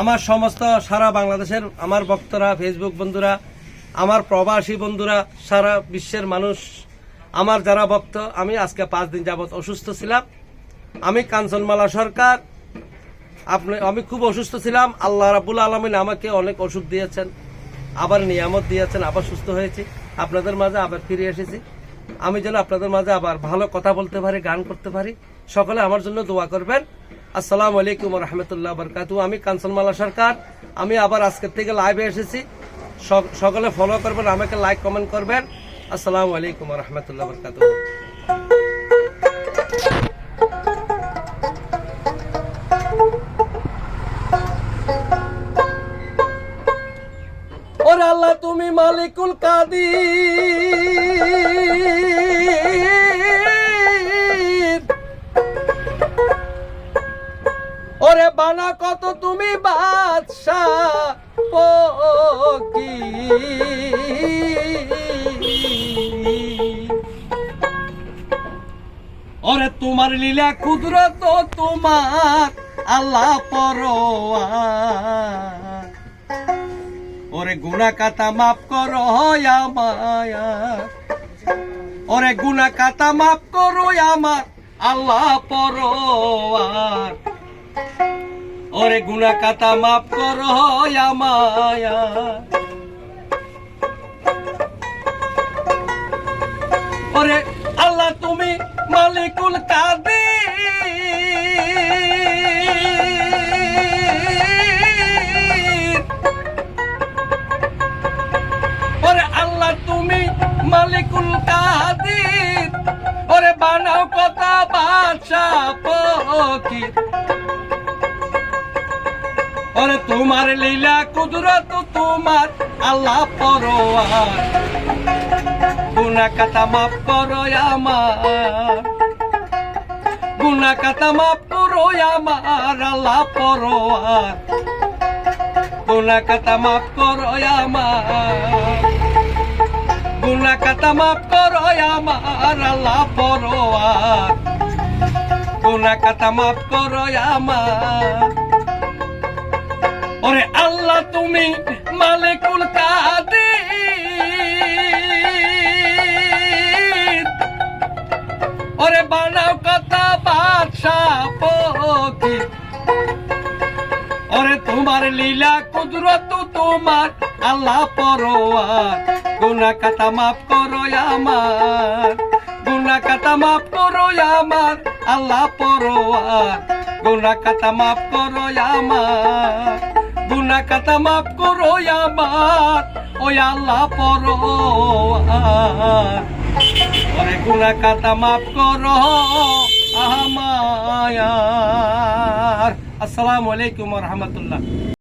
আমার সমস্ত সারা বাংলাদেশের আমার ভক্তরা, ফেসবুক বন্ধুরা, আমার প্রবাসী বন্ধুরা, সারা বিশ্বের মানুষ, আমার যারা ভক্ত, আমি আজকে 5 দিন যাবত অসুস্থ ছিলাম। আমি কাঞ্চনমালা সরকার। আমি খুব অসুস্থ ছিলাম। আল্লাহ রাব্বুল আলামিন আমাকে অনেক ওষুধ দিয়েছেন, আবার নিয়ামত দিয়েছেন, আবার সুস্থ হয়েছি, আপনাদের মাঝে আবার ফিরে এসেছি। আমি যেন আপনাদের মাঝে আবার ভালো কথা বলতে পারি, গান করতে পারি। সকলে আমার জন্য দোয়া করবেন। আসসালামু আলাইকুম ওয়া রাহমাতুল্লাহি ওয়া বারাকাতুহু। আমি কাঞ্চনমালা সরকার। আমি আবার আজকের থেকে লাইভে এসেছি। সকলে ফলো করবেন, আমাকে লাইক কমেন্ট করবেন। আসসালামু আলাইকুম ওয়া রাহমাতুল্লাহি ওয়া বারাকাতুহু। ওরে আল্লাহ, তুমি মালিকুল কাদির। ওরে বানা কত তুমি বাদশাহ ফকির। ওরে তোমার লীলা কুদরত, তোমার আল্লাহ পরোয়ার। ওরে গুনাহ কাতা মাফ করো আমায়, ওরে গুনাহ কাতা মাফ করো আমার আল্লাহ পরোয়ার। ওরে গুনাহ কাতা মাফ করো আমায়। ওরে আল্লাহ, তুমি মালিকুল কাদির। ওরে আল্লাহ, তুমি মালিকুল কাদির। ওরে বানাও কথা বাদশাহ ফকির। ওরে তোমার লীলা কুদরত, তোমার আল্লাহ পরোয়ার। গুনাহ কাতা মাফ করো আমার, গুনাহ কাতা মাফ করো আমার আল্লাহ পরোয়ার। গুনাহ কাতা মাফ করো আমার, গুনাহ কাতা মাফ করো আমার আল্লাহ পরোয়ার। গুনাহ কাতা মাফ করো আমার। ওরে আল্লাহ, তুমি মালিকুল কাদির। ওরে বানাও কথা বাদশাহ ফকির। ওরে তোমার লীলা কুদরত, তোমার আল্লাহ পরোয়ার। গুনাহ কাতা মাফ করো আমার, গুনাহ কাতা মাফ করো আমার আল্লাহ পরোয়ার। গুনাহ কাতা মাফ করো আমার, গুনাহ কাতা মাফ করো আমার ওই আল্লাহ পরোয়ার। ওরে গুনাহ কাতা মাফ করো আমায়। আসসালামু আলাইকুম ওয়া রাহমাতুল্লাহ।